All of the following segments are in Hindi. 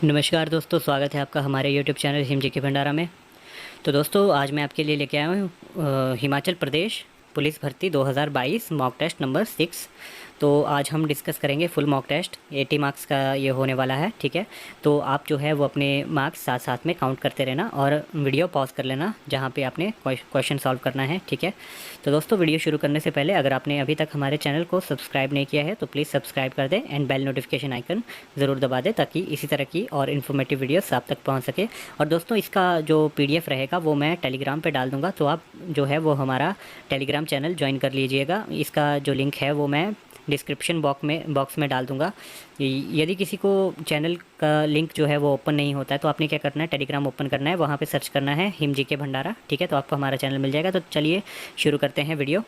नमस्कार दोस्तों, स्वागत है आपका हमारे यूट्यूब चैनल हिम जी के भंडारा में। तो दोस्तों, आज मैं आपके लिए लेके आया हूँ हिमाचल प्रदेश पुलिस भर्ती 2022 मॉक टेस्ट नंबर 6। तो आज हम डिस्कस करेंगे फुल मॉक टेस्ट। 80 मार्क्स का ये होने वाला है, ठीक है। तो आप जो है वो अपने मार्क्स साथ साथ में काउंट करते रहना और वीडियो पॉज कर लेना जहाँ पे आपने क्वेश्चन सॉल्व करना है, ठीक है। तो दोस्तों, वीडियो शुरू करने से पहले अगर आपने अभी तक हमारे चैनल को सब्सक्राइब नहीं किया है तो प्लीज़ सब्सक्राइब कर दें एंड बेल नोटिफिकेशन आइकन ज़रूर दबा दें ताकि इसी तरह की और इन्फॉर्मेटिव वीडियोस आप तक पहुंच सके। और दोस्तों, इसका जो PDF रहेगा वो मैं टेलीग्राम पे डाल दूंगा, तो आप जो है वो हमारा टेलीग्राम चैनल ज्वाइन कर लीजिएगा। इसका जो लिंक है वो मैं डिस्क्रिप्शन बॉक्स में डाल दूंगा। यदि किसी को चैनल का लिंक जो है वो ओपन नहीं होता है तो आपने क्या करना है, टेलीग्राम ओपन करना है, वहाँ पे सर्च करना है हिम जी के भंडारा, ठीक है। तो आपको हमारा चैनल मिल जाएगा। तो चलिए शुरू करते हैं वीडियो।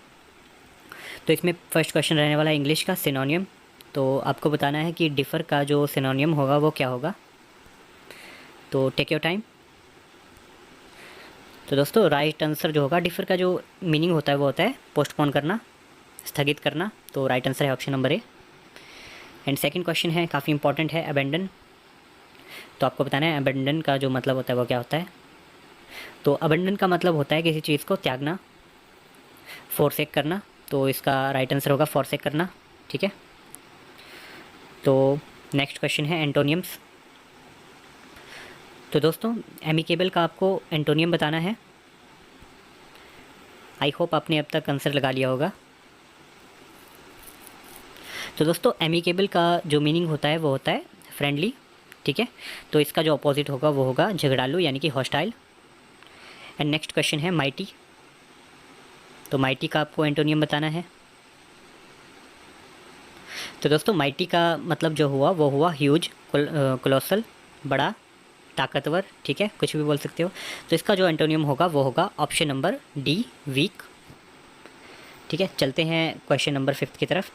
तो इसमें फर्स्ट क्वेश्चन रहने वाला है इंग्लिश का सिनोनियम। तो आपको बताना है कि डिफ़र का जो सिनोनियम होगा वो क्या होगा। तो टेक योर टाइम। तो दोस्तों, राइट आंसर जो होगा, डिफ़र का जो मीनिंग होता है वो होता है पोस्टपोन करना, स्थगित करना। तो राइट आंसर है option number A. And second question है, काफ़ी इंपॉर्टेंट है, अबेंडन। तो आपको बताना है अबेंडन का जो मतलब होता है वो क्या होता है। तो अबेंडन का मतलब होता है किसी चीज़ को त्यागना, फोरसेक करना। तो इसका राइट आंसर होगा फोरसेक करना, ठीक है। तो नेक्स्ट क्वेश्चन है एंटोनियम्स। तो दोस्तों, एमिकेबल का आपको एंटोनियम बताना है। आई होप आपने अब तक आंसर लगा लिया होगा। तो दोस्तों, एमिकेबल का जो मीनिंग होता है वो होता है फ्रेंडली, ठीक है। तो इसका जो अपोजिट होगा वो होगा झगड़ालू यानी कि हॉस्टाइल। एंड नेक्स्ट क्वेश्चन है माइटी। तो माइटी का आपको एंटोनियम बताना है। तो दोस्तों, माइटी का मतलब जो हुआ वो हुआ ह्यूज, कोलोसल, बड़ा, ताकतवर, ठीक है, कुछ भी बोल सकते हो। तो इसका जो एंटोनियम होगा वो होगा ऑप्शन नंबर डी, वीक, ठीक है। चलते हैं क्वेश्चन नंबर 5 की तरफ।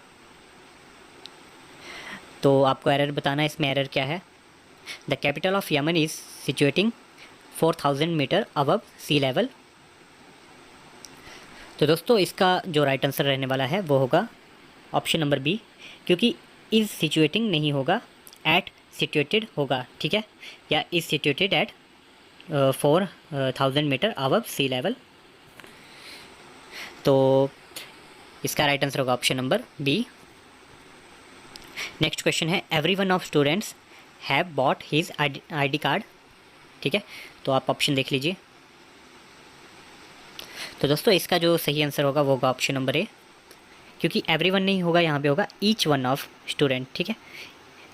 तो आपको एरर बताना है, इसमें एरर क्या है। The capital of Yemen is situating 4000 metre above sea level. तो दोस्तों, इसका जो राइट आंसर रहने वाला है वो होगा ऑप्शन नंबर बी, क्योंकि इज़ सिचुएटिंग नहीं होगा, एट सिचुएटेड होगा, ठीक है, या is situated at 4000 metre above sea level. तो इसका राइट आंसर होगा option number B. Next question है every one of students have bought his ID card, ठीक है। तो आप ऑप्शन देख लीजिए। तो दोस्तों, इसका जो सही आंसर होगा वो होगा ऑप्शन नंबर ए, क्योंकि एवरी वन नहीं होगा, यहाँ पे होगा ईच वन ऑफ स्टूडेंट, ठीक है।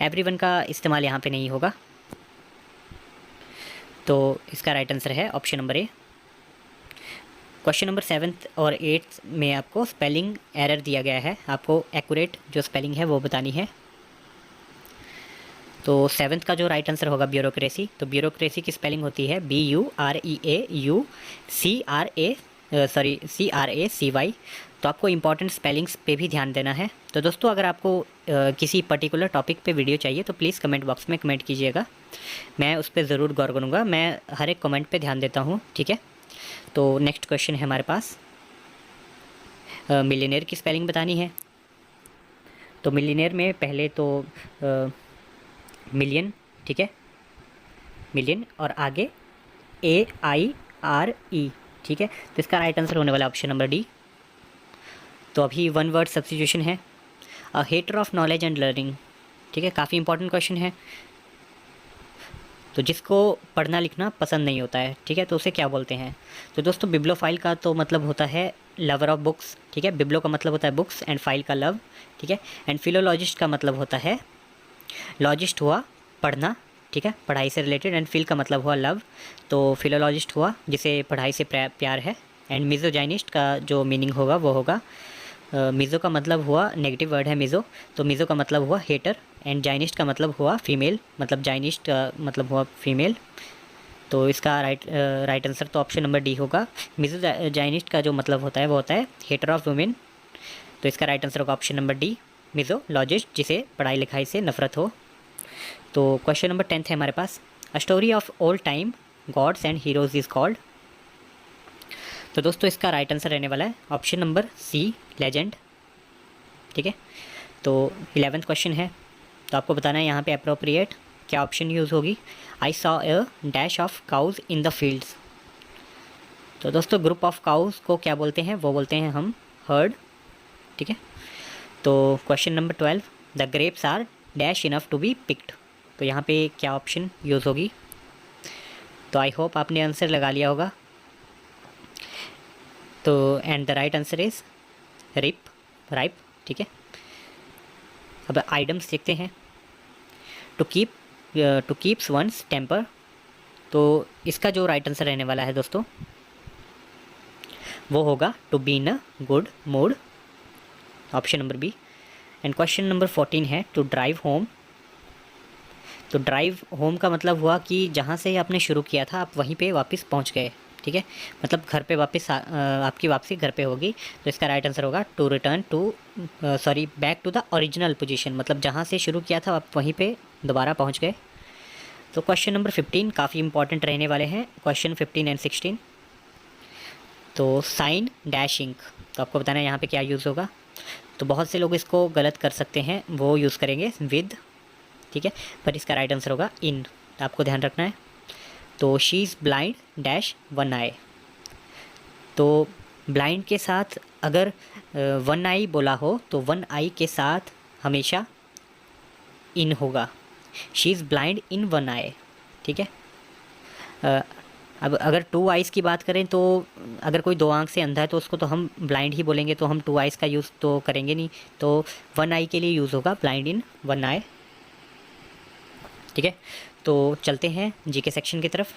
एवरी वन का इस्तेमाल यहाँ पे नहीं होगा। तो इसका राइट आंसर है option number A. Question number 7 और 8 में आपको स्पेलिंग एरर दिया गया है, आपको एक्यूरेट जो स्पेलिंग है वो बतानी है। तो 7 का जो राइट आंसर होगा ब्यूरोक्रेसी। तो ब्यूरोक्रेसी की स्पेलिंग होती है BUREAUCRACY। तो आपको इंपॉर्टेंट स्पेलिंग्स पे भी ध्यान देना है। तो दोस्तों, अगर आपको किसी पर्टिकुलर टॉपिक पे वीडियो चाहिए तो प्लीज़ कमेंट बॉक्स में कमेंट कीजिएगा, मैं उस पर ज़रूर गौर करूँगा, मैं हर एक कमेंट पे ध्यान देता हूँ, ठीक है। तो नेक्स्ट क्वेश्चन है हमारे पास, मिलियनेयर की स्पेलिंग बतानी है। तो मिलियनेयर में पहले तो मिलियन, ठीक है, मिलियन, और आगे AIRE, ठीक है। तो इसका राइट आंसर होने वाला ऑप्शन नंबर डी। तो अभी वन वर्ड सब्स्टिट्यूशन है, a hater of knowledge and learning, ठीक है, काफ़ी इंपॉर्टेंट क्वेश्चन है। तो जिसको पढ़ना लिखना पसंद नहीं होता है, ठीक है, तो उसे क्या बोलते हैं। तो दोस्तों, बिब्लोफाइल का तो मतलब होता है लवर ऑफ बुक्स, ठीक है। बिब्लो का मतलब होता है बुक्स एंड फाइल का लव, ठीक है। एंड फिलोलॉजिस्ट का मतलब होता है, लॉजिस्ट हुआ पढ़ना, ठीक है, पढ़ाई से रिलेटेड, एंड फिल का मतलब हुआ लव, तो फिलोलॉजिस्ट हुआ जिसे पढ़ाई से प्यार है। एंड मिज़ोजाइनिस्ट का जो मीनिंग होगा वो होगा, मिज़ो का मतलब हुआ नेगेटिव वर्ड है मिज़ो, तो मिज़ो का मतलब हुआ हेटर, एंड जाइनिस्ट का मतलब हुआ फीमेल, मतलब जाइनिस्ट का मतलब हुआ फीमेल। तो इसका राइट आंसर तो ऑप्शन नंबर डी होगा। मिज़ोजाइनिस्ट का जो मतलब होता है वो होता है हेटर ऑफ वुमेन। तो इसका राइट आंसर होगा ऑप्शन नंबर डी, मिज़ोलॉजिस्ट, जिसे पढ़ाई लिखाई से नफरत हो। तो क्वेश्चन नंबर 10 है हमारे पास, a story of old time gods and heroes is called. तो दोस्तों, इसका राइट आंसर रहने वाला है ऑप्शन नंबर सी, लेजेंड, ठीक है। तो 11th क्वेश्चन है, तो आपको बताना है यहाँ पे अप्रोप्रिएट क्या ऑप्शन यूज़ होगी? I saw a dash of cows in the fields. तो दोस्तों ग्रुप ऑफ काउज को क्या बोलते हैं? वो बोलते हैं हम हर्ड। ठीक है, तो question number 12, the grapes are dash enough to be picked. तो यहाँ पे क्या ऑप्शन यूज़ होगी? तो आई होप आपने आंसर लगा लिया होगा। तो and the right answer is ripe. ठीक है, अब आइटम्स देखते हैं। To keeps one's temper. तो इसका जो राइट आंसर रहने वाला है दोस्तों वो होगा to be in a good mood, option number B. And question number 14 है टू ड्राइव होम। तो ड्राइव होम का मतलब हुआ कि जहाँ से आपने शुरू किया था आप वहीं पे वापस पहुँच गए। ठीक है, मतलब घर पे वापस आपकी वापसी घर पे होगी। तो इसका राइट आंसर होगा to return to back to the original position, मतलब जहाँ से शुरू किया था आप वहीं पे दोबारा पहुँच गए। तो क्वेश्चन नंबर 15 काफ़ी इंपॉर्टेंट रहने वाले हैं, क्वेश्चन 15 एंड 16। तो साइन डैश इंक, तो आपको बताना है यहाँ पे क्या यूज़ होगा। तो बहुत से लोग इसको गलत कर सकते हैं, वो यूज़ करेंगे विद। ठीक है, पर इसका राइट आंसर होगा इन, आपको ध्यान रखना है। तो she is blind dash one eye. तो ब्लाइंड के साथ अगर वन आई बोला हो तो वन आई के साथ हमेशा इन होगा। She is blind in one eye. ठीक है, अब अगर टू आइज़ की बात करें तो अगर कोई दो आंख से अंधा है तो उसको तो हम ब्लाइंड ही बोलेंगे, तो हम टू आइज़ का यूज़ तो करेंगे नहीं। तो वन आई के लिए यूज़ होगा ब्लाइंड इन वन आई। ठीक है, तो चलते हैं जीके सेक्शन की तरफ।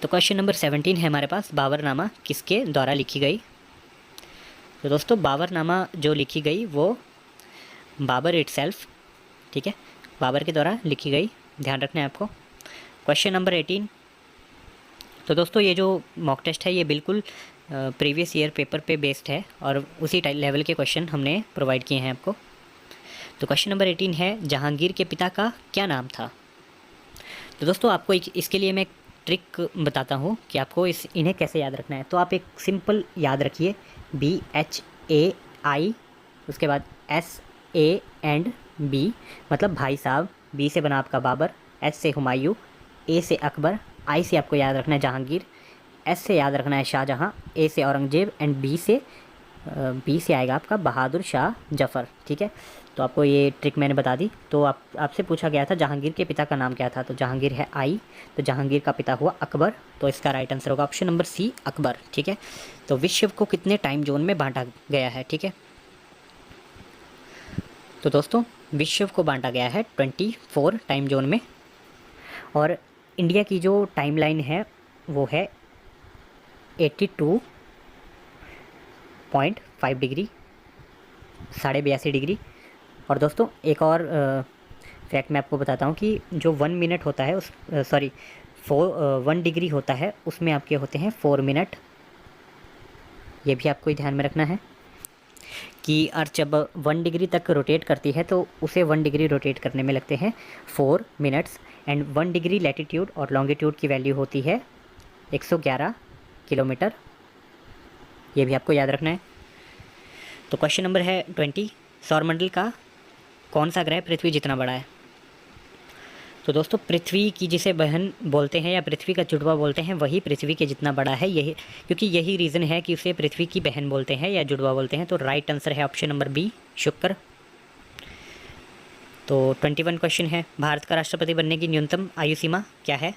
तो क्वेश्चन नंबर 17 है हमारे पास, बाबरनामा किसके द्वारा लिखी गई। तो दोस्तों बाबरनामा जो लिखी गई वो बाबर इटसेल्फ। ठीक है, बाबर के द्वारा लिखी गई, ध्यान रखना है आपको। Question number 18। तो दोस्तों ये जो मॉक टेस्ट है ये बिल्कुल प्रीवियस ईयर पेपर पे बेस्ड है और उसी लेवल के क्वेश्चन हमने प्रोवाइड किए हैं आपको। तो क्वेश्चन नंबर 18 है जहांगीर के पिता का क्या नाम था। तो दोस्तों आपको इसके लिए मैं एक ट्रिक बताता हूँ कि आपको इन्हें कैसे याद रखना है। तो आप एक सिंपल याद रखिए, BHAI, उसके बाद SA एंड B, मतलब भाई साहब। B से बना आपका बाबर, S से हुमायूं, A से अकबर, I से आपको याद रखना है जहांगीर, S से याद रखना है शाहजहां, A से औरंगजेब एंड B से आएगा आपका बहादुर शाह जफ़र। ठीक है, तो आपको ये ट्रिक मैंने बता दी। तो आपसे पूछा गया था जहांगीर के पिता का नाम क्या था, तो जहांगीर है आई, तो जहांगीर का पिता हुआ अकबर। तो इसका राइट आंसर होगा ऑप्शन नंबर सी अकबर। ठीक है, तो विश्व को कितने टाइम जोन में बांटा गया है। ठीक है, तो दोस्तों विश्व को बांटा गया है 24 टाइम जोन में, और इंडिया की जो टाइमलाइन है वो है 82.5 डिग्री, 82.5 डिग्री। और दोस्तों एक और फैक्ट मैं आपको बताता हूँ कि जो 1 मिनट होता है 1 डिग्री होता है उसमें आपके होते हैं 4 मिनट। ये भी आपको ध्यान में रखना है कि अर्थ जब 1 डिग्री तक रोटेट करती है तो उसे 1 डिग्री रोटेट करने में लगते हैं 4 मिनट्स। एंड 1 डिग्री लैटिट्यूड और लॉन्गिट्यूड की वैल्यू होती है 111 किलोमीटर। ये भी आपको याद रखना है। तो क्वेश्चन नंबर है 20, सौरमंडल का कौन सा ग्रह पृथ्वी जितना बड़ा है। तो दोस्तों पृथ्वी की जिसे बहन बोलते हैं या पृथ्वी का जुड़वा बोलते हैं वही पृथ्वी के जितना बड़ा है, यही क्योंकि यही रीज़न है कि उसे पृथ्वी की बहन बोलते हैं या जुड़वा बोलते हैं। तो राइट आंसर है ऑप्शन नंबर बी शुक्र। तो 21 क्वेश्चन है, भारत का राष्ट्रपति बनने की न्यूनतम आयु सीमा क्या है।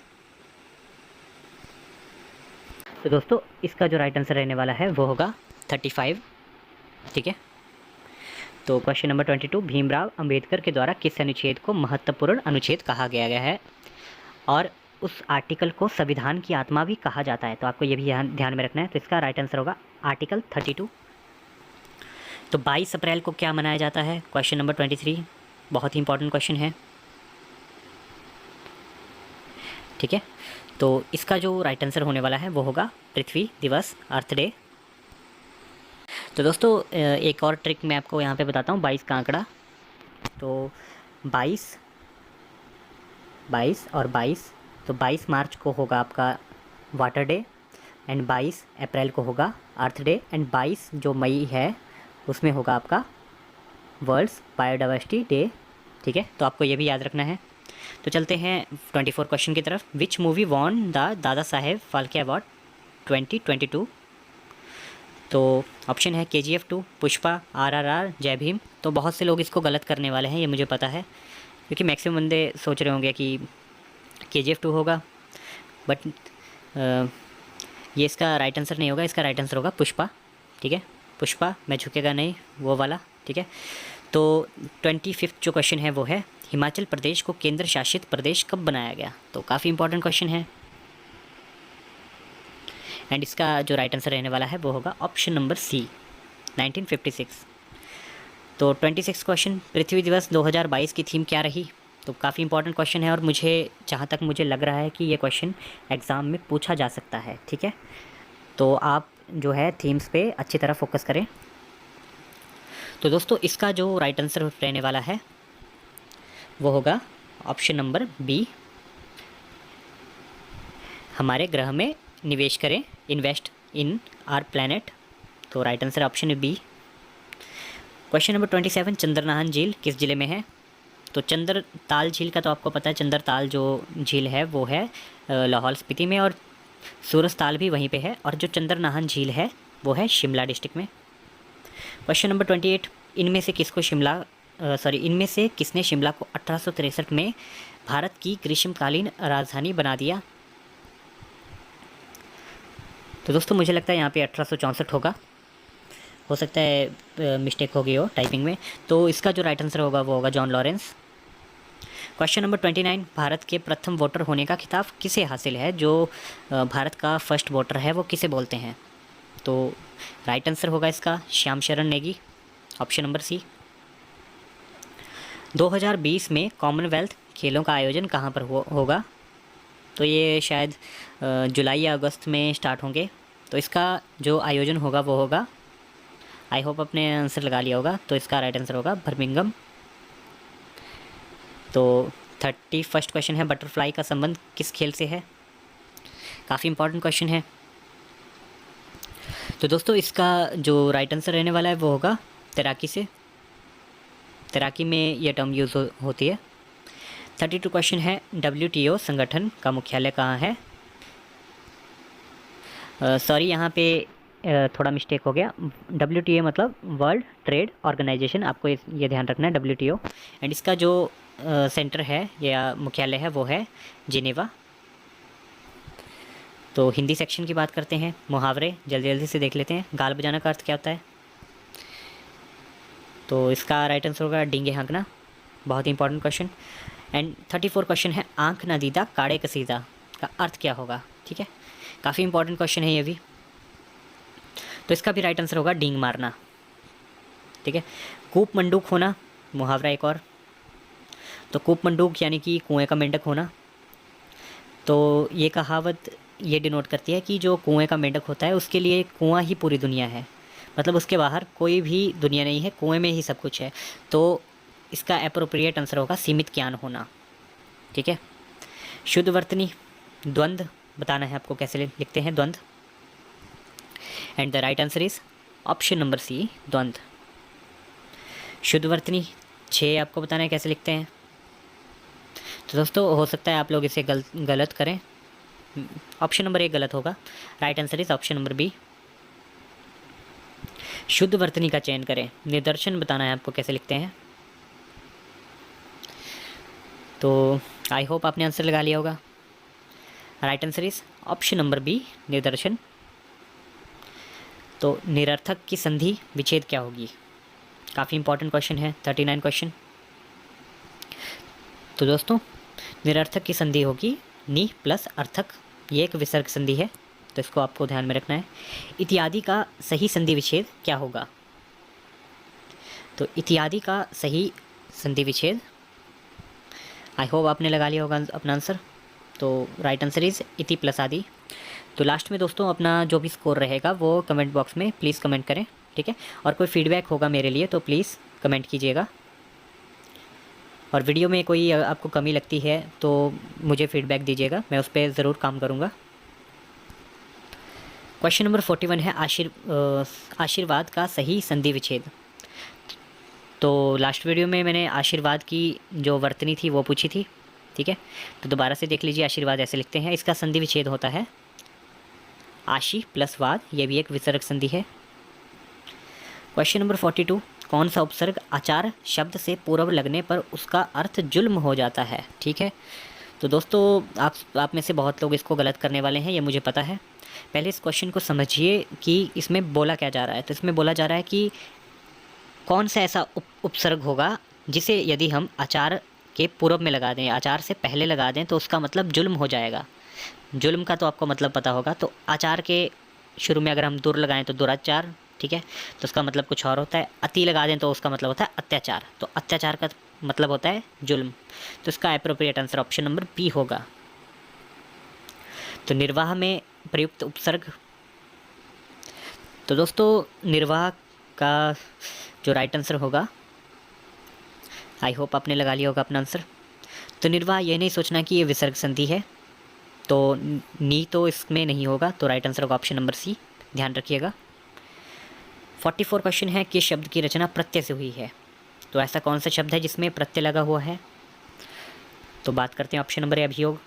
तो दोस्तों इसका जो राइट आंसर रहने वाला है वो होगा 35। ठीक है, तो क्वेश्चन नंबर 22, भीमराव अंबेडकर के द्वारा किस अनुच्छेद को महत्वपूर्ण अनुच्छेद कहा गया है और उस आर्टिकल को संविधान की आत्मा भी कहा जाता है। तो आपको ये भी ध्यान में रखना है। तो इसका राइट आंसर होगा आर्टिकल 32। तो 22 अप्रैल को क्या मनाया जाता है। क्वेश्चन नंबर 23, बहुत ही इंपॉर्टेंट क्वेश्चन है। ठीक है, तो इसका जो राइट आंसर होने वाला है वो होगा पृथ्वी दिवस, अर्थ डे। तो दोस्तों एक और ट्रिक मैं आपको यहाँ पे बताता हूँ 22 का आंकड़ा। तो 22 और 22, तो 22 मार्च को होगा आपका वाटर डे एंड 22 अप्रैल को होगा अर्थ डे एंड 22 जो मई है उसमें होगा आपका वर्ल्ड्स बायोडाइवर्सिटी डे। ठीक है, तो आपको ये भी याद रखना है। तो चलते हैं 24 क्वेश्चन की तरफ। Which movie won the Dada Saheb Phalke award 2022? तो ऑप्शन है KGF 2, पुष्पा, RRR, जय भीम। तो बहुत से लोग इसको गलत करने वाले हैं, ये मुझे पता है, क्योंकि मैक्सिमम बंदे सोच रहे होंगे कि KGF 2 होगा, बट ये इसका राइट आंसर नहीं होगा। इसका राइट आंसर होगा पुष्पा। ठीक है, पुष्पा, मैं झुकेगा नहीं, वो वाला। ठीक है, तो 25 जो क्वेश्चन है वो है हिमाचल प्रदेश को केंद्र शासित प्रदेश कब बनाया गया? तो काफ़ी इंपॉर्टेंट क्वेश्चन है, एंड इसका जो राइट आंसर रहने वाला है वो होगा ऑप्शन नंबर C, 1956। तो 26 क्वेश्चन, पृथ्वी दिवस 2022 की थीम क्या रही? तो काफ़ी इंपॉर्टेंट क्वेश्चन है, और मुझे जहाँ तक मुझे लग रहा है कि ये क्वेश्चन एग्ज़ाम में पूछा जा सकता है। ठीक है, तो आप जो है थीम्स पे अच्छी तरह फोकस करें। तो दोस्तों इसका जो राइट आंसर रहने वाला है वो होगा ऑप्शन नंबर B, हमारे ग्रह में निवेश करें, इन्वेस्ट इन आवर प्लैनेट। तो right answer option B। Question number 27, Chandranahan झील किस ज़िले में है? तो चंद्रताल झील का तो आपको पता है, चंद्रताल जो झील है वो है लाहौल स्पीति में, और सूरजताल भी वहीं पे है, और जो चंद्रनाहन झील है वो है शिमला डिस्ट्रिक्ट में। क्वेश्चन नंबर 28, इनमें से किसने शिमला को 1863 में भारत की ग्रीष्मकालीन राजधानी बना दिया? तो दोस्तों मुझे लगता है यहाँ पे 1864 होगा, हो सकता है मिस्टेक हो गई हो टाइपिंग में। तो इसका जो राइट आंसर होगा वो होगा John Lawrence. Question number 29, Bharat के प्रथम वोटर होने का खिताब किसे हासिल है? जो भारत का फर्स्ट वोटर है वो किसे बोलते हैं? तो राइट आंसर होगा इसका श्याम शरण नेगी, ऑप्शन नंबर C। 2020 में कॉमनवेल्थ खेलों का आयोजन कहाँ पर होगा? तो ये शायद जुलाई या अगस्त में स्टार्ट होंगे। तो इसका जो आयोजन होगा वो होगा, आई होप अपने आंसर लगा लिया होगा, तो इसका राइट आंसर होगा बर्मिंघम। तो 31 क्वेश्चन है, बटरफ्लाई का संबंध किस खेल से है? काफ़ी इंपॉर्टेंट क्वेश्चन है। तो दोस्तों इसका जो राइट आंसर रहने वाला है वो होगा तैराकी से, तैराकी में ये टर्म यूज़ होती है। 32 क्वेश्चन है, WTO संगठन का मुख्यालय कहाँ है? सॉरी यहाँ पे थोड़ा मिस्टेक हो गया। WTO मतलब वर्ल्ड ट्रेड ऑर्गेनाइजेशन, आपको ये ध्यान रखना है, WTO। एंड इसका जो सेंटर है या मुख्यालय है वो है जिनेवा। तो हिंदी सेक्शन की बात करते हैं, मुहावरे जल्दी जल्दी से देख लेते हैं। गाल बजाना का अर्थ क्या होता है? तो इसका राइट आंसर होगा डींगे हाँकना, बहुत ही इंपॉर्टेंट क्वेश्चन। एंड 34 क्वेश्चन है, आँख न दीदा काड़े कसीदा का अर्थ क्या होगा? ठीक है, काफ़ी इंपॉर्टेंट क्वेश्चन है ये भी। तो इसका भी राइट आंसर होगा डींग मारना। ठीक है, कूप मंडूक होना, मुहावरा एक और। तो कूप मंडूक यानी कि कुएं का मेंढक होना। तो ये कहावत ये डिनोट करती है कि जो कुएं का मेंढक होता है उसके लिए कुआं ही पूरी दुनिया है, मतलब उसके बाहर कोई भी दुनिया नहीं है, कुएं में ही सब कुछ है। तो इसका एप्रोप्रिएट आंसर होगा सीमित ज्ञान होना। ठीक है, शुद्ध वर्तनी, द्वंद्व बताना है आपको, कैसे लिखते हैं द्वंद्व। And the right answer is option number C, द्वंद्व। शुद्ध वर्तनी 6 आपको बताना है कैसे लिखते हैं। तो दोस्तों हो सकता है आप लोग इसे गलत करें, ऑप्शन नंबर A गलत होगा। Right answer is option number B। शुद्ध वर्तनी का चयन करें, निदर्शन बताना है आपको कैसे लिखते हैं। तो आई होप आपने आंसर लगा लिया होगा। Right answer is option number B, निदर्शन। तो निरर्थक की संधि विच्छेद क्या होगी? काफ़ी इंपॉर्टेंट क्वेश्चन है, 39 क्वेश्चन। तो दोस्तों निरर्थक की संधि होगी नि प्लस अर्थक, ये एक विसर्ग संधि है, तो इसको आपको ध्यान में रखना है। इत्यादि का सही संधि विच्छेद क्या होगा? तो इत्यादि का सही संधि विच्छेद, आई होप आपने लगा लिया होगा अपना आंसर। तो राइट आंसर इज इति प्लस आदि। तो लास्ट में दोस्तों अपना जो भी स्कोर रहेगा वो कमेंट बॉक्स में प्लीज़ कमेंट करें। ठीक है, और कोई फीडबैक होगा मेरे लिए तो प्लीज़ कमेंट कीजिएगा, और वीडियो में कोई आपको कमी लगती है तो मुझे फीडबैक दीजिएगा, मैं उस पर ज़रूर काम करूँगा। क्वेश्चन नंबर 41 है, आशीर्वाद का सही संधि विच्छेद। तो लास्ट वीडियो में मैंने आशीर्वाद की जो वर्तनी थी वो पूछी थी, ठीक है। तो दोबारा से देख लीजिए। आशीर्वाद ऐसे लिखते हैं, इसका संधि विच्छेद होता है आशी प्लस वाद, ये भी एक विसर्ग संधि है। क्वेश्चन नंबर 42, कौन सा उपसर्ग आचार शब्द से पूर्व लगने पर उसका अर्थ जुल्म हो जाता है, ठीक है। तो दोस्तों आप में से बहुत लोग इसको गलत करने वाले हैं, ये मुझे पता है। पहले इस क्वेश्चन को समझिए कि इसमें बोला क्या जा रहा है। तो इसमें बोला जा रहा है कि कौन सा ऐसा उपसर्ग होगा जिसे यदि हम आचार के पूर्व में लगा दें, आचार से पहले लगा दें, तो उसका मतलब जुल्म हो जाएगा। जुल्म का तो आपको मतलब पता होगा। तो आचार के शुरू में अगर हम दुर लगाएं तो दुराचार, ठीक है, तो उसका मतलब कुछ और होता है। अति लगा दें तो उसका मतलब होता है अत्याचार, तो अत्याचार का मतलब होता है जुल्म। तो इसका appropriate answer option number B होगा। तो निर्वाह में प्रयुक्त उपसर्ग, तो दोस्तों निर्वाह का जो राइट आंसर होगा, आई होप आपने लगा लिया होगा अपना आंसर। तो निर्वाह ये नहीं सोचना कि ये विसर्ग संधि है, तो नी तो इसमें नहीं होगा, तो राइट आंसर होगा ऑप्शन नंबर सी, ध्यान रखिएगा। 44 क्वेश्चन है, किस शब्द की रचना प्रत्यय से हुई है। तो ऐसा कौन सा शब्द है जिसमें प्रत्यय लगा हुआ है। तो बात करते हैं ऑप्शन नंबर ए, अभियोग।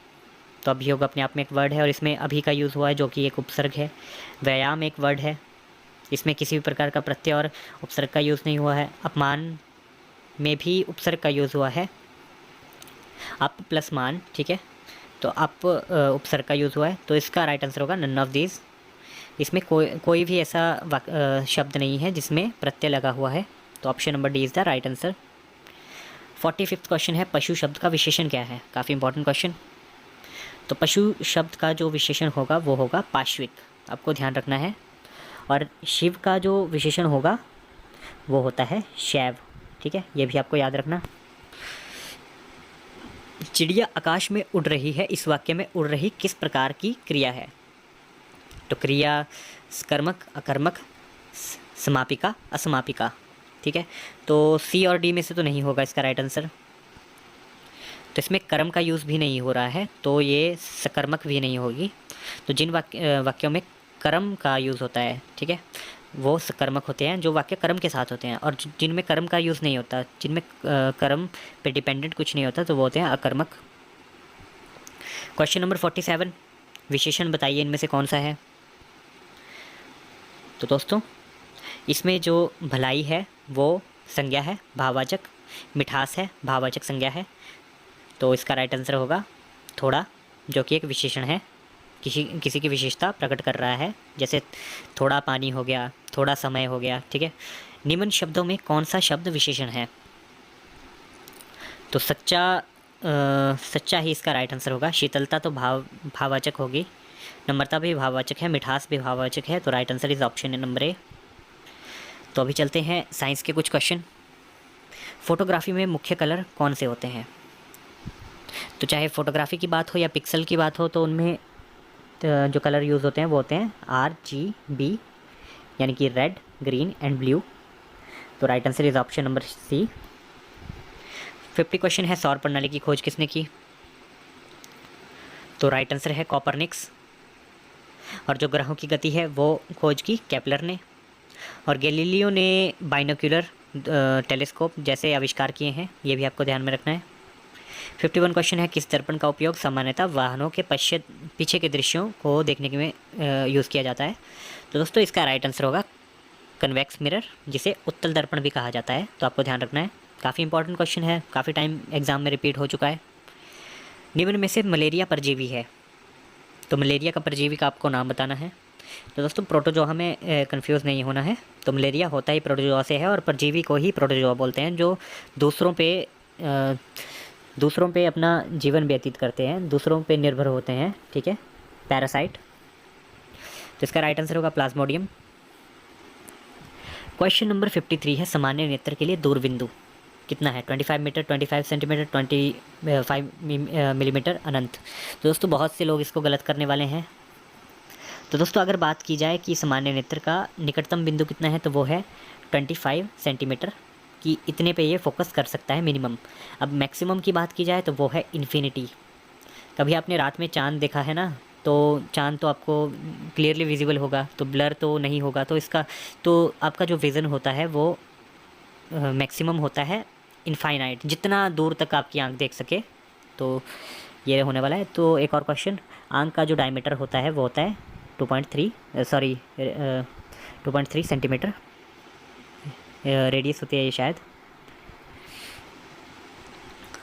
तो अभियोग अपने आप में एक वर्ड है और इसमें अभी का यूज़ हुआ है जो कि एक उपसर्ग है। व्यायाम एक वर्ड है, इसमें किसी भी प्रकार का प्रत्यय और उपसर्ग का यूज़ नहीं हुआ है। अपमान में भी उपसर्ग का यूज़ हुआ है, अप प्लस मान, ठीक है, तो अप उपसर्ग का यूज़ हुआ है। तो इसका राइट आंसर होगा नन ऑफ दीज। इसमें कोई भी ऐसा शब्द नहीं है जिसमें प्रत्यय लगा हुआ है, तो option number D is the right answer. 45 question है, पशु शब्द का विशेषण क्या है। काफ़ी इंपॉर्टेंट क्वेश्चन। तो पशु शब्द का जो विशेषण होगा वो होगा पाश्विक, आपको ध्यान रखना है। और शिव का जो विशेषण होगा वो होता है शैव, ठीक है, ये भी आपको याद रखना। चिड़िया आकाश में उड़ रही है, इस वाक्य में उड़ रही किस प्रकार की क्रिया है। तो क्रिया कर्मक, अकर्मक, समापिका, असमापिका, ठीक है। तो सी और डी में से तो नहीं होगा इसका राइट आंसर। तो इसमें कर्म का यूज़ भी नहीं हो रहा है, तो ये सकर्मक भी नहीं होगी। तो जिन वाक्यों में कर्म का यूज़ होता है, ठीक है, वो सकर्मक होते हैं, जो वाक्य कर्म के साथ होते हैं। और जिनमें कर्म का यूज़ नहीं होता, जिनमें कर्म पे डिपेंडेंट कुछ नहीं होता, तो वो होते हैं अकर्मक। क्वेश्चन नंबर 47, विशेषण बताइए इनमें से कौन सा है। तो दोस्तों इसमें जो भलाई है वो संज्ञा है, भाववाचक। मिठास है, भाववाचक संज्ञा है। तो इसका राइट आंसर होगा थोड़ा, जो कि एक विशेषण है, किसी की विशेषता प्रकट कर रहा है, जैसे थोड़ा पानी हो गया, थोड़ा समय हो गया, ठीक है। निम्न शब्दों में कौन सा शब्द विशेषण है। तो सच्चा ही इसका राइट आंसर होगा। शीतलता तो भाववाचक होगी, नम्रता भी भाववाचक है, मिठास भी भाववाचक है, तो right answer is option number A. तो अभी चलते हैं साइंस के कुछ क्वेश्चन। फोटोग्राफी में मुख्य कलर कौन से होते हैं। तो चाहे फोटोग्राफी की बात हो या पिक्सल की बात हो, तो उनमें जो कलर यूज़ होते हैं वो होते हैं RGB, यानी कि रेड, ग्रीन एंड ब्लू। तो right answer is option number C. 50 question है, सौर प्रणाली की खोज किसने की। तो राइट आंसर है कॉपरनिक्स। और जो ग्रहों की गति है वो खोज की केपलर ने। और गैलीलियो ने बाइनोक्यूलर टेलीस्कोप जैसे आविष्कार किए हैं, ये भी आपको ध्यान में रखना है। 51 क्वेश्चन है, किस दर्पण का उपयोग सामान्यतः वाहनों के पीछे के दृश्यों को देखने के में यूज़ किया जाता है। तो दोस्तों इसका राइट आंसर होगा कन्वेक्स मिरर, जिसे उत्तल दर्पण भी कहा जाता है, तो आपको ध्यान रखना है। काफ़ी इंपॉर्टेंट क्वेश्चन है, काफ़ी टाइम एग्जाम में रिपीट हो चुका है। निम्न में से मलेरिया परजीवी है। तो मलेरिया का परजीवी का आपको नाम बताना है। तो दोस्तों प्रोटोजोआ में कंफ्यूज नहीं होना है। तो मलेरिया होता ही प्रोटोजोआ से है, और परजीवी को ही प्रोटोजोआ बोलते हैं, जो दूसरों पे अपना जीवन व्यतीत करते हैं, दूसरों पे निर्भर होते हैं, ठीक है, पैरासाइट। तो इसका राइट आंसर होगा प्लाज्मोडियम। क्वेश्चन नंबर 53 है, सामान्य नेत्र के लिए दूरबिंदु कितना है। 25 मीटर, 25 सेंटीमीटर, 25 मिलीमीटर, अनंत। तो दोस्तों बहुत से लोग इसको गलत करने वाले हैं। तो दोस्तों अगर बात की जाए कि सामान्य नेत्र का निकटतम बिंदु कितना है, तो वो है 25 सेंटीमीटर, कि इतने पे ये फोकस कर सकता है मिनिमम। अब मैक्सिमम की बात की जाए तो वो है इन्फिनिटी। कभी आपने रात में चांद देखा है ना, तो चांद तो आपको क्लियरली विजिबल होगा, तो ब्लर तो नहीं होगा। तो आपका जो विज़न होता है वो मैक्सिमम होता है इनफाइनाइट, जितना दूर तक आपकी आंख देख सके। तो ये होने वाला है। तो एक और क्वेश्चन, आंख का जो डायमीटर होता है वो होता है 2.3 सेंटीमीटर। रेडियस होती है ये शायद।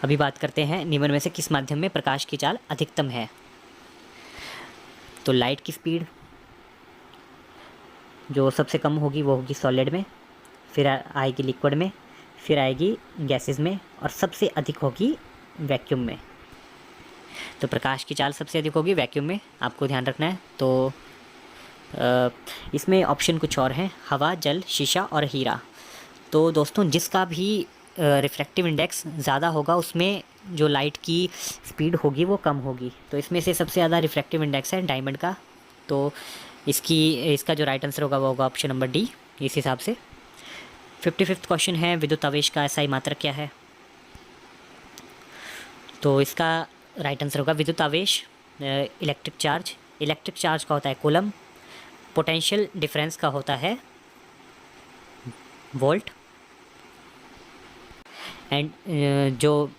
अभी बात करते हैं निम्न में से किस माध्यम में प्रकाश की चाल अधिकतम है। तो लाइट की स्पीड जो सबसे कम होगी वो होगी सॉलिड में, फिर आएगी लिक्विड में, फिर आएगी गैसेस में, और सबसे अधिक होगी वैक्यूम में। तो प्रकाश की चाल सबसे अधिक होगी वैक्यूम में, आपको ध्यान रखना है। तो इसमें ऑप्शन कुछ और हैं, हवा, जल, शीशा और हीरा। तो दोस्तों जिसका भी रिफ्रैक्टिव इंडेक्स ज़्यादा होगा उसमें जो लाइट की स्पीड होगी वो कम होगी। तो इसमें से सबसे ज़्यादा रिफ्रैक्टिव इंडेक्स है डायमंड का। तो इसका जो राइट आंसर होगा वो होगा ऑप्शन नंबर डी इस हिसाब से। 55वां क्वेश्चन है, विद्युत आवेश का एसआई मात्रक क्या है। तो इसका राइट आंसर होगा विद्युत आवेश इलेक्ट्रिक चार्ज। इलेक्ट्रिक चार्ज का होता है कूलम, पोटेंशियल डिफरेंस का होता है वोल्ट, एंड जो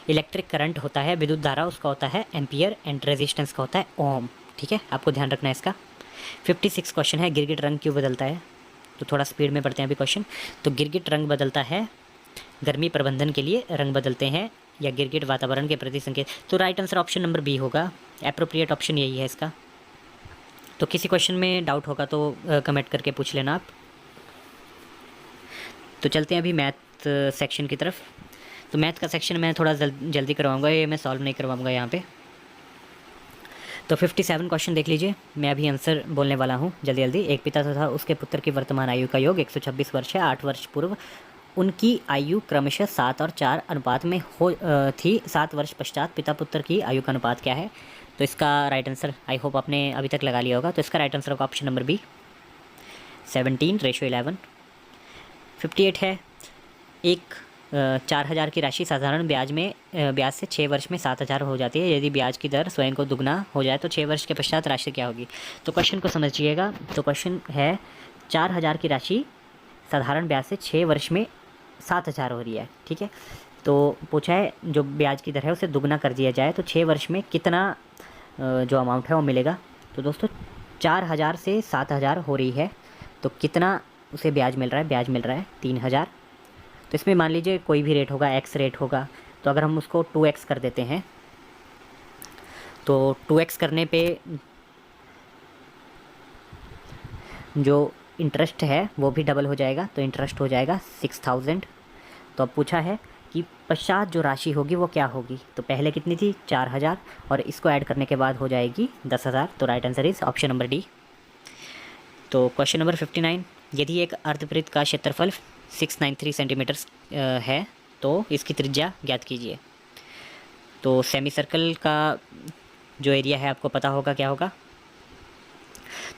इलेक्ट्रिक करंट होता है विद्युत धारा उसका होता है एम्पियर, एंड रेजिस्टेंस का होता है ओम। ठीक है, आपको ध्यान रखना है इसका। 56 क्वेश्चन है, गिरगिट रंग क्यों बदलता है। तो थोड़ा स्पीड में पढ़ते हैं अभी क्वेश्चन। तो गिरगिट रंग बदलता है गर्मी प्रबंधन के लिए रंग बदलते हैं, या गिरगिट वातावरण के प्रति संकेत। तो right answer option number B होगा, एप्रोप्रिएट ऑप्शन यही है इसका। तो किसी क्वेश्चन में डाउट होगा तो कमेंट करके पूछ लेना आप। तो चलते हैं अभी मैथ सेक्शन की तरफ। तो मैथ का सेक्शन मैं थोड़ा जल्दी करवाऊंगा, ये मैं सॉल्व नहीं करवाऊंगा यहाँ पे। तो 57 क्वेश्चन देख लीजिए, मैं अभी आंसर बोलने वाला हूँ जल्दी जल्दी। एक पिता तथा उसके पुत्र की वर्तमान आयु का योग 126 वर्ष है। 8 वर्ष पूर्व उनकी आयु क्रमशः 7 और 4 अनुपात में थी। 7 वर्ष पश्चात पिता पुत्र की आयु का अनुपात क्या है। तो इसका राइट आंसर आई होप आपने अभी तक लगा लिया होगा। तो इसका राइट आंसर होगा ऑप्शन नंबर बी 17:11। 58 है, एक 4,000 की राशि साधारण ब्याज से 6 वर्ष में 7,000 हो जाती है। यदि ब्याज की दर स्वयं को दुगना हो जाए तो 6 वर्ष के पश्चात राशि क्या होगी। तो क्वेश्चन को समझिएगा। तो क्वेश्चन है 4,000 की राशि साधारण ब्याज से 6 वर्ष में 7,000 हो रही है। ठीक है, तो पूछा है जो ब्याज की दर है उसे दुगना कर दिया जाए तो 6 वर्ष में कितना जो अमाउंट है वो मिलेगा। तो दोस्तों 4,000 से 7,000 हो रही है तो कितना उसे ब्याज मिल रहा है। ब्याज मिल रहा है 3,000। तो इसमें मान लीजिए कोई भी रेट होगा, एक्स रेट होगा, तो अगर हम उसको 2x कर देते हैं तो 2x करने पे जो इंटरेस्ट है वो भी डबल हो जाएगा। तो इंटरेस्ट हो जाएगा 6,000। तो अब पूछा है कि पश्चात जो राशि होगी वो क्या होगी। तो पहले कितनी थी 4,000 और इसको ऐड करने के बाद हो जाएगी 10,000। तो right answer is option number D. तो क्वेश्चन नंबर 59, यदि एक अर्धवृत्त का क्षेत्रफल 693 सेंटीमीटर है तो इसकी त्रिज्या ज्ञात कीजिए। तो सेमी सर्कल का जो एरिया है आपको पता होगा क्या होगा।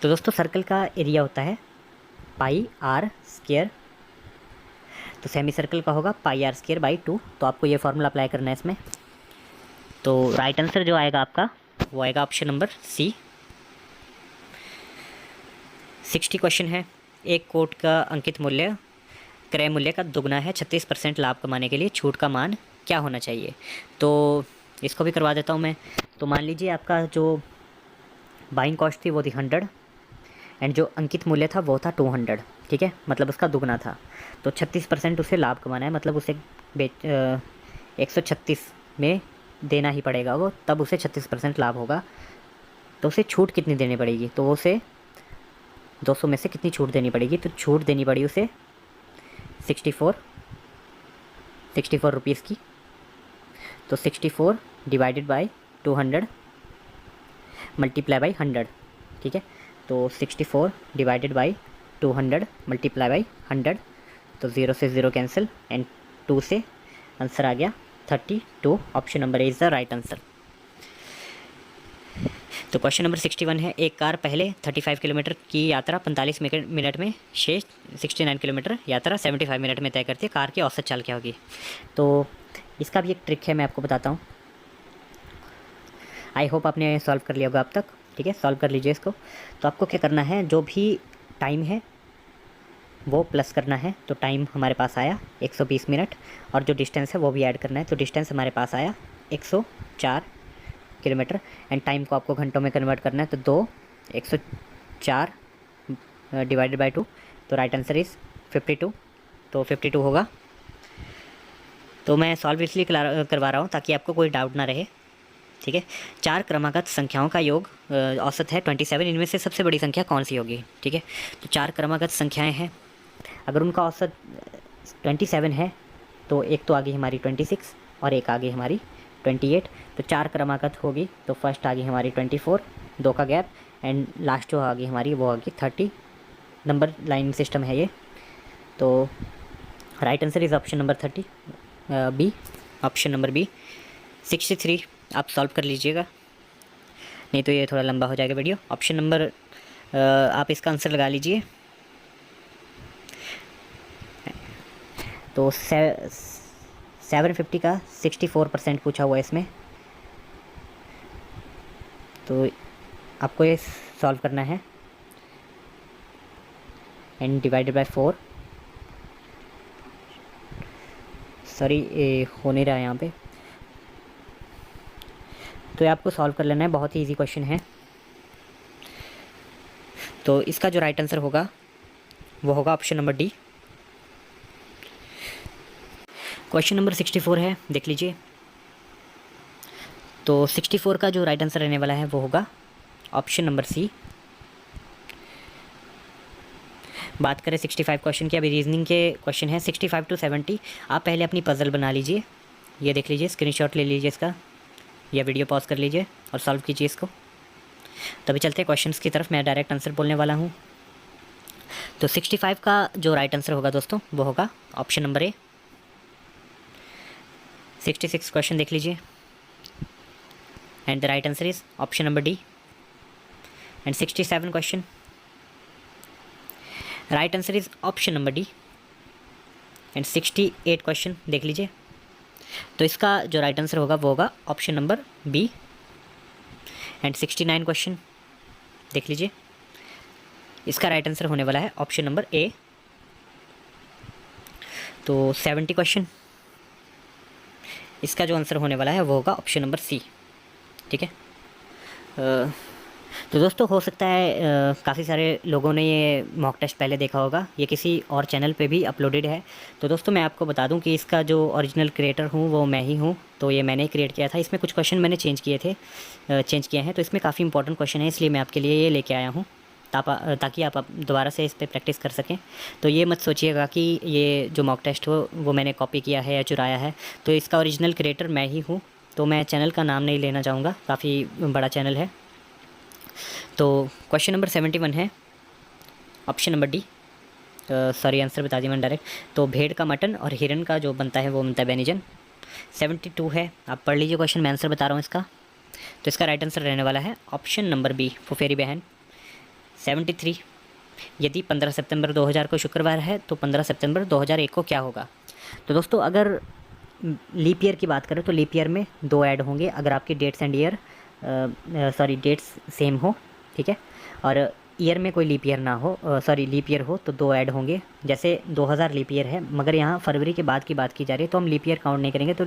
तो दोस्तों सर्कल का एरिया होता है पाई आर स्क्वायर। तो सेमी सर्कल का होगा पाई आर स्क्वायर बाई 2। तो आपको ये फॉर्मूला अप्लाई करना है इसमें। तो राइट आंसर जो आएगा आपका वो आएगा ऑप्शन नंबर सी। 60 क्वेश्चन है, एक कोट का अंकित मूल्य क्रय मूल्य का दुगना है। 36% लाभ कमाने के लिए छूट का मान क्या होना चाहिए। तो इसको भी करवा देता हूँ मैं। तो मान लीजिए आपका जो बाइंग कॉस्ट थी वो थी 100 एंड जो अंकित मूल्य था वो था 200। ठीक है, मतलब उसका दुगना था। तो 36% उसे लाभ कमाना है, मतलब उसे 136 में देना ही पड़ेगा वो, तब उसे 36% लाभ होगा। तो उसे छूट कितनी देनी पड़ेगी। तो उसे 200 में से कितनी छूट देनी पड़ेगी। तो छूट देनी पड़ी उसे 64 रुपीज़ की। तो 64 डिवाइडेड बाई 200 मल्टीप्लाई बाई 100। ठीक है, तो 64 डिवाइडेड बाई 200 मल्टीप्लाई बाई 100। तो 0 से 0 कैंसिल एंड 2 से आंसर आ गया 32। Option number A is the right answer. तो क्वेश्चन नंबर 61 है, एक कार पहले 35 किलोमीटर की यात्रा 45 मिनट में, शेष 69 किलोमीटर यात्रा 75 मिनट में तय करती है। कार की औसत चाल क्या होगी। तो इसका भी एक ट्रिक है, मैं आपको बताता हूँ। आई होप आपने सॉल्व कर लिया होगा अब तक। ठीक है, सॉल्व कर लीजिए इसको। तो आपको क्या करना है, जो भी टाइम है वो प्लस करना है, तो टाइम हमारे पास आया 120 मिनट, और जो डिस्टेंस है वो भी ऐड करना है, तो डिस्टेंस हमारे पास आया 104 किलोमीटर। एंड टाइम को आपको घंटों में कन्वर्ट करना है, तो 104 डिवाइडेड बाई 2, तो राइट आंसर इज़ 52, तो 52 होगा। तो मैं सॉल्व इसलिए करवा रहा हूँ ताकि आपको कोई डाउट ना रहे, ठीक है। 4 क्रमागत संख्याओं का योग औसत है 27, इनमें से सबसे बड़ी संख्या कौन सी होगी, ठीक है। तो 4 क्रमागत संख्याएं हैं, अगर उनका औसत 27 है तो एक तो आ गई हमारी 26 और एक आ गई हमारी 28, तो 4 क्रमागत होगी, तो फर्स्ट आ गई हमारी 24, 2 का गैप, एंड लास्ट जो आ गई हमारी वो आ गई 30। नंबर लाइन सिस्टम है ये, तो right answer is option number 30, B, option number B. 63 आप सॉल्व कर लीजिएगा, नहीं तो ये थोड़ा लंबा हो जाएगा वीडियो। ऑप्शन नंबर आप इसका आंसर लगा लीजिए, तो 750 का 64% पूछा हुआ है इसमें, तो आपको ये सॉल्व करना है, एंड डिवाइडेड बाय 4, सॉरी हो नहीं रहा है यहाँ पे, तो ये आपको सॉल्व कर लेना है, बहुत ही इजी क्वेश्चन है। तो इसका जो राइट आंसर होगा वो होगा option number D. Question number 64 है, देख लीजिए। तो 64 का जो राइट आंसर रहने वाला है वो होगा ऑप्शन नंबर सी। बात करें 65 क्वेश्चन की, अभी रीजनिंग के क्वेश्चन है 65 to 70। आप पहले अपनी पजल बना लीजिए, ये देख लीजिए, स्क्रीनशॉट ले लीजिए इसका, या वीडियो पॉज कर लीजिए और सॉल्व कीजिए इसको। तभी चलते हैं क्वेश्चंस की तरफ, मैं डायरेक्ट आंसर बोलने वाला हूँ। तो 65 का जो राइट आंसर होगा दोस्तों वो होगा ऑप्शन नंबर ए। 66 क्वेश्चन देख लीजिए, and the right answer is option number D. And 67 question, right answer is option number D. And 68 question देख लीजिए, तो इसका जो राइट आंसर होगा वो होगा option number B. And 69 question देख लीजिए, इसका राइट आंसर होने वाला है ऑप्शन नंबर ए। तो 70 क्वेश्चन, इसका जो आंसर होने वाला है वो होगा ऑप्शन नंबर सी, ठीक है। तो दोस्तों हो सकता है काफ़ी सारे लोगों ने ये मॉक टेस्ट पहले देखा होगा, ये किसी और चैनल पे भी अपलोडेड है। तो दोस्तों मैं आपको बता दूं कि इसका जो ओरिजिनल क्रिएटर हूँ वो मैं ही हूँ, तो ये मैंने क्रिएट किया था। इसमें कुछ क्वेश्चन मैंने चेंज किए हैं, तो इसमें काफ़ी इंपॉर्टेंट क्वेश्चन है, इसलिए मैं आपके लिए ये लेके आया हूँ, ताकि आप दोबारा से इस पर प्रैक्टिस कर सकें। तो ये मत सोचिएगा कि ये जो मॉक टेस्ट हो वो मैंने कॉपी किया है या चुराया है, तो इसका ओरिजिनल क्रिएटर मैं ही हूँ। तो मैं चैनल का नाम नहीं लेना चाहूँगा, काफ़ी बड़ा चैनल है। तो क्वेश्चन नंबर 71 है, option number D. Sorry answer बता दिया मैंने डायरेक्ट। तो भेड़ का मटन और हिरन का जो बनता है वो बनता है व्यंजन। 72 है, आप पढ़ लीजिए क्वेश्चन, मैं आंसर बता रहा हूँ इसका। तो इसका राइट आंसर रहने वाला है ऑप्शन नंबर बी, फुफेरी बहन। 73, यदि 15 सितंबर 2000 को शुक्रवार है तो 15 सितंबर 2001 को क्या होगा। तो दोस्तों अगर लीप ईयर की बात करें तो लीप ईयर में 2 ऐड होंगे, अगर आपकी dates and year dates same हो, ठीक है। और ईयर में कोई लीप ईयर ना हो, लीप ईयर हो तो 2 ऐड होंगे। जैसे 2000 लीप ईयर है, मगर यहाँ फरवरी के बाद की बात की जा रही है, तो हम लीप ईयर काउंट नहीं करेंगे, तो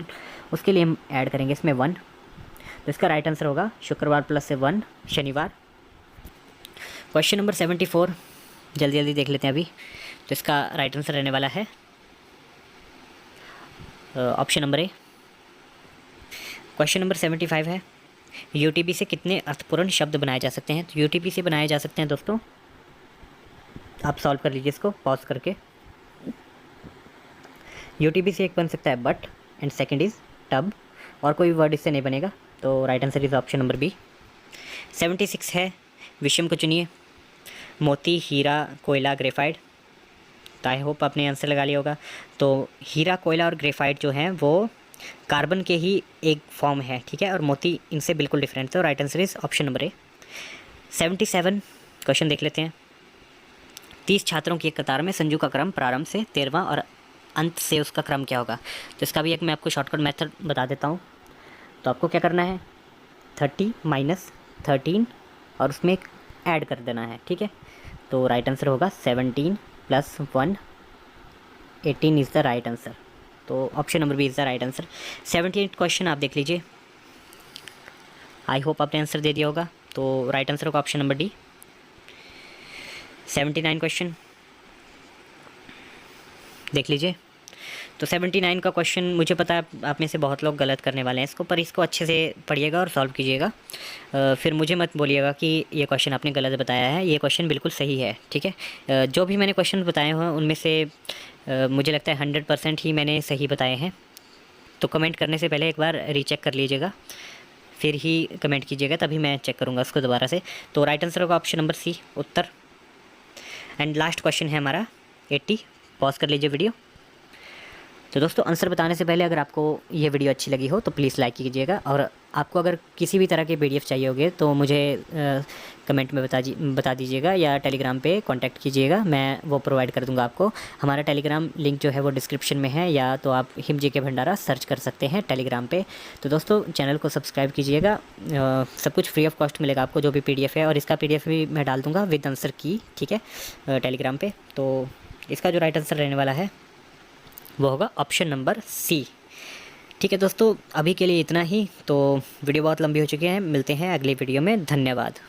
उसके लिए हम ऐड करेंगे इसमें 1। तो इसका राइट आंसर होगा शुक्रवार प्लस से 1 शनिवार। क्वेश्चन नंबर 74 जल्दी जल्दी देख लेते हैं अभी। तो इसका राइट आंसर रहने वाला है option number A. Question number 75 है, यूटीपी से कितने अर्थपूर्ण शब्द बनाए जा सकते हैं। तो यूटीपी से बनाए जा सकते हैं दोस्तों, आप सॉल्व कर लीजिए इसको पॉज करके। यूटीपी से एक बन सकता है but, and second is tub, और कोई वर्ड इससे नहीं बनेगा। तो right answer is option number B. 76 है, विषम को चुनिए। मोती, हीरा, कोयला, ग्रेफाइट। तो आई होप आपने आंसर लगा लिया होगा। तो हीरा, कोयला और ग्रेफाइट जो हैं वो कार्बन के ही एक फॉर्म है, ठीक है, और मोती इनसे बिल्कुल डिफरेंट है। तो right answer is option number A. 77 question देख लेते हैं। 30 छात्रों की एक कतार में संजू का क्रम प्रारंभ से 13वां और अंत से उसका क्रम क्या होगा। तो इसका भी एक मैं आपको शॉर्टकट मेथड बता देता हूँ। तो आपको क्या करना है, 30 माइनस 13 और उसमें एक ऐड कर देना है, ठीक है। तो राइट आंसर होगा 17 plus 1 18 is the right answer. तो option number B is the right answer. 78 question आप देख लीजिए। आई होप आपने आंसर दे दिया होगा। तो राइट आंसर होगा ऑप्शन नंबर डी। 79 क्वेश्चन देख लीजिए। तो 79 का क्वेश्चन मुझे पता है आप में से बहुत लोग गलत करने वाले हैं इसको, पर इसको अच्छे से पढ़िएगा और सॉल्व कीजिएगा। फिर मुझे मत बोलिएगा कि ये क्वेश्चन आपने गलत बताया है, ये क्वेश्चन बिल्कुल सही है, ठीक है। जो भी मैंने क्वेश्चन बताए हैं उनमें से मुझे लगता है 100% ही मैंने सही बताए हैं। तो कमेंट करने से पहले एक बार रीचेक कर लीजिएगा, फिर ही कमेंट कीजिएगा, तभी मैं चेक करूँगा उसको दोबारा से। तो राइट आंसर होगा ऑप्शन नंबर सी, उत्तर। एंड लास्ट क्वेश्चन है हमारा 80। पॉज कर लीजिए वीडियो। तो दोस्तों आंसर बताने से पहले अगर आपको ये वीडियो अच्छी लगी हो तो प्लीज़ लाइक कीजिएगा, और आपको अगर किसी भी तरह के PDF चाहिए होंगे तो मुझे कमेंट में बता दीजिएगा, या टेलीग्राम पे कांटेक्ट कीजिएगा, मैं वो प्रोवाइड कर दूंगा आपको। हमारा टेलीग्राम लिंक जो है वो डिस्क्रिप्शन में है, या तो आप हिम जी के भंडारा सर्च कर सकते हैं टेलीग्राम पे। तो दोस्तों चैनल को सब्सक्राइब कीजिएगा, सब कुछ फ्री ऑफ कॉस्ट मिलेगा आपको, जो भी PDF है, और इसका PDF भी मैं डाल दूँगा विद आंसर की, ठीक है, टेलीग्राम पर। तो इसका जो राइट आंसर रहने वाला है वो होगा ऑप्शन नंबर सी। ठीक है दोस्तों, अभी के लिए इतना ही। तो वीडियो बहुत लंबी हो चुकी है, मिलते हैं अगली वीडियो में। धन्यवाद।